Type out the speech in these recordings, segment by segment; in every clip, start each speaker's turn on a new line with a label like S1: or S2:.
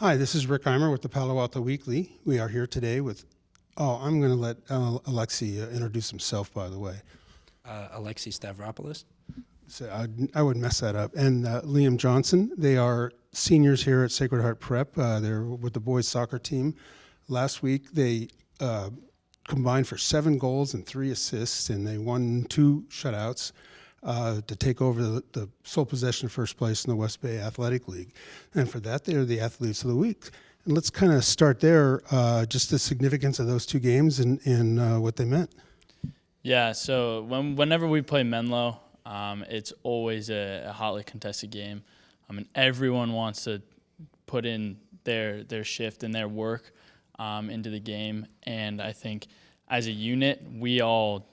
S1: Hi, this is Rick Eymer with the Palo Alto Weekly. We are here today with, I'm going to let Alexi introduce himself, by the way.
S2: Alexi Stavropoulos.
S1: So I would mess that up. And Liam Johnson. They are seniors here at Sacred Heart Prep. They're with the boys soccer team. Last week they combined for 7 goals and 3 assists, and they won 2 shutouts to take over the sole possession of first place in the West Bay Athletic League. And for that, they're the athletes of the week. And let's kind of start there, just the significance of those 2 games and what they meant.
S3: Yeah, so whenever we play Menlo, it's always a hotly contested game. I mean, everyone wants to put in their shift and their work into the game, and I think as a unit, we all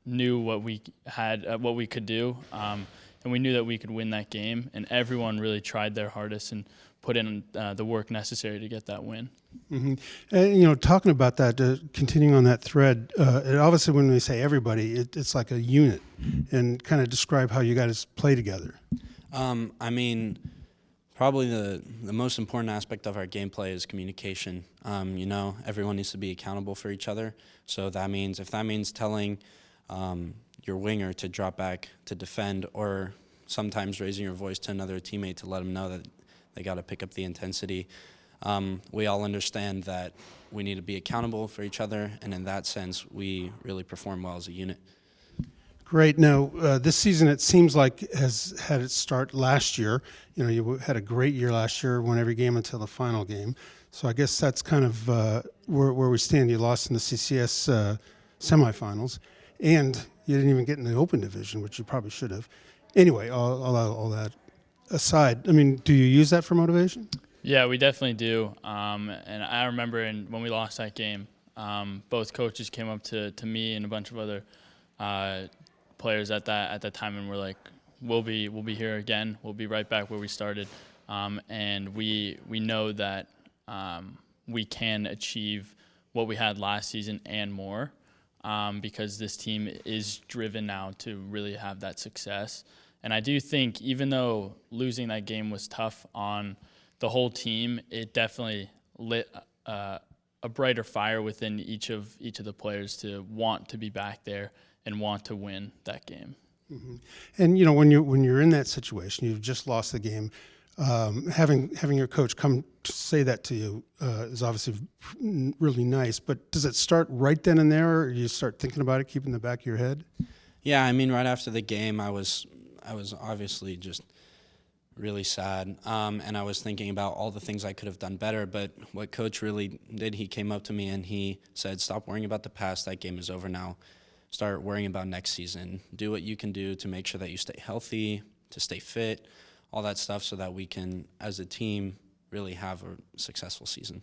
S3: knew what we had, what we could do, and we knew that we could win that game, and everyone really tried their hardest and put in the work necessary to get that win.
S1: Mm-hmm. And, talking about that, continuing on that thread, and obviously when we say everybody, it's like a unit, and kind of describe how you guys play together.
S2: I mean, probably the most important aspect of our gameplay is communication. Everyone needs to be accountable for each other. So that means, if that means telling your winger to drop back to defend, or sometimes raising your voice to another teammate to let them know that they got to pick up the intensity. We all understand that we need to be accountable for each other, and in that sense, we really perform well as a unit.
S1: Great. Now, this season, it seems like has had its start last year. You had a great year last year, won every game until the final game. So I guess that's kind of where we stand. You lost in the CCS semifinals, and you didn't even get in the Open Division, which you probably should have. Anyway, all that aside, I mean, do you use that for motivation?
S3: Yeah, we definitely do. And I remember when we lost that game, both coaches came up to me and a bunch of other players at that time, and were like, "We'll be here again. We'll be right back where we started." And we know that we can achieve what we had last season and more, because this team is driven now to really have that success. And I do think, even though losing that game was tough on the whole team, it definitely lit a brighter fire within each of the players to want to be back there and want to win that game.
S1: Mm-hmm. And when you're in that situation, you've just lost the game. Having your coach come to say that to you is obviously really nice. But does it start right then and there, or you start thinking about it, keeping in the back of your head?
S2: Yeah, I mean, right after the game, I was obviously just really sad, and I was thinking about all the things I could have done better. But what Coach really did, he came up to me and he said, "Stop worrying about the past. That game is over now. Start worrying about next season. Do what you can do to make sure that you stay healthy, to stay fit, all that stuff, so that we can, as a team, really have a successful season."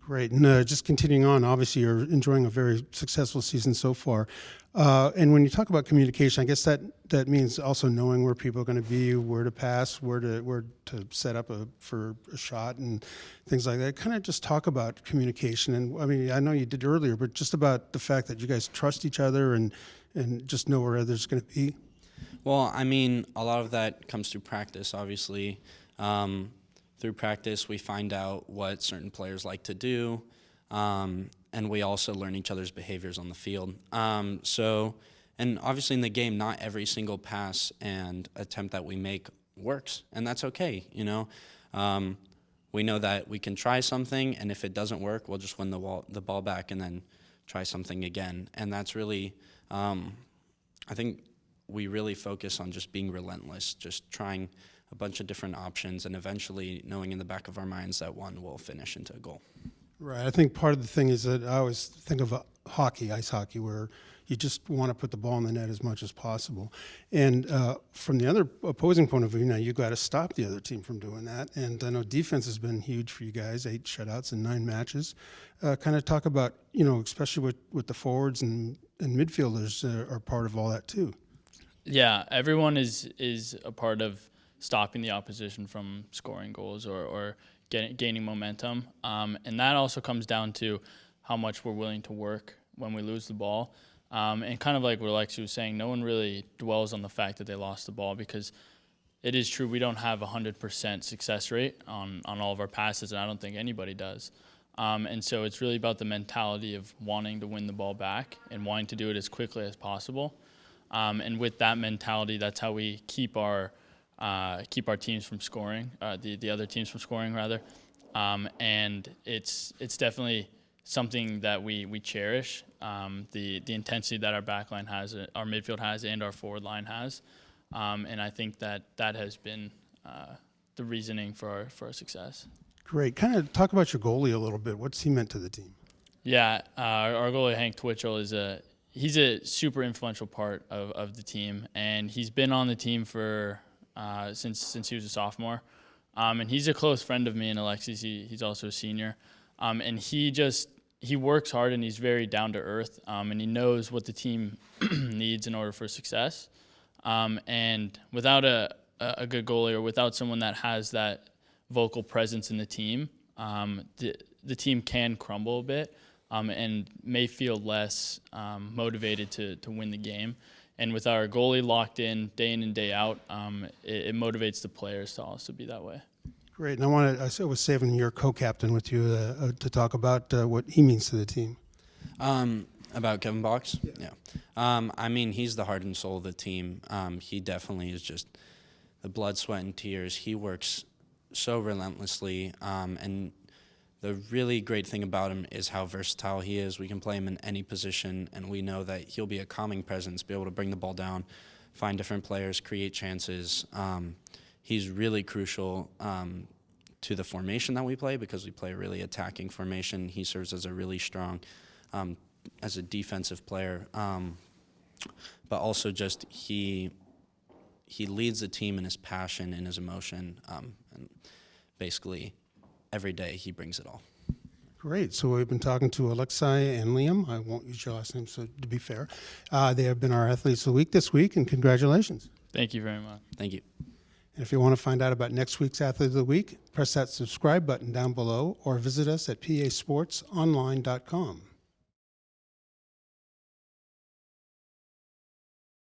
S1: Great. And just continuing on, obviously you're enjoying a very successful season so far. And when you talk about communication, I guess that means also knowing where people are going to be, where to pass, where to set up for a shot and things like that. Kind of just talk about communication. And I mean, I know you did earlier, but just about the fact that you guys trust each other and just know where others are going to be.
S2: Well, I mean, a lot of that comes through practice, obviously. Through practice, we find out what certain players like to do, and we also learn each other's behaviors on the field. And obviously in the game, not every single pass and attempt that we make works, and that's okay, We know that we can try something, and if it doesn't work, we'll just win the ball back and then try something again. And that's really, I think we really focus on just being relentless, just trying a bunch of different options, and eventually knowing in the back of our minds that one will finish into a goal.
S1: Right. I think part of the thing is that I always think of ice hockey, where you just want to put the ball in the net as much as possible. And from the other opposing point of view, now you got to stop the other team from doing that. And I know defense has been huge for you guys, 8 shutouts in 9 matches. Kind of talk about, especially with the forwards and midfielders are part of all that too.
S3: Yeah, everyone is a part of stopping the opposition from scoring goals or gaining momentum. And that also comes down to how much we're willing to work when we lose the ball. And kind of like what Alexi was saying, no one really dwells on the fact that they lost the ball, because it is true we don't have 100% success rate on all of our passes, and I don't think anybody does. And so it's really about the mentality of wanting to win the ball back and wanting to do it as quickly as possible. And with that mentality, that's how we keep our teams from scoring, the other teams from scoring rather. And it's definitely something that we cherish. The intensity that our back line has, our midfield has, and our forward line has. And I think that has been the reasoning for our success.
S1: Great. Kind of talk about your goalie a little bit. What's he meant to the team?
S3: Yeah, our goalie Hank Twitchell he's a super influential part of the team, and he's been on the team for since he was a sophomore. And he's a close friend of me and Alexi's. He's also a senior, and he works hard and he's very down to earth, and he knows what the team needs in order for success. And without a good goalie, or without someone that has that vocal presence in the team, the team can crumble a bit, and may feel less motivated to win the game. And with our goalie locked in and day out, it motivates the players to also be that way.
S1: Great. And I was saving your co-captain with you to talk about what he means to the team.
S2: About Kevin Box? Yeah. I mean, he's the heart and soul of the team. He definitely is just the blood, sweat, and tears. He works so relentlessly, and the really great thing about him is how versatile he is. We can play him in any position, and we know that he'll be a calming presence, be able to bring the ball down, find different players, create chances. He's really crucial to the formation that we play, because we play a really attacking formation. He serves as a really strong, as a defensive player, but also just he leads the team in his passion and his emotion, and basically every day he brings it all.
S1: Great. So we've been talking to Alexi and Liam. I won't use your last name, so to be fair. They have been our athletes of the week this week, and congratulations.
S3: Thank you very much.
S2: Thank you.
S1: And if you want to find out about next week's athlete of the week, press that subscribe button down below or visit us at pasportsonline.com.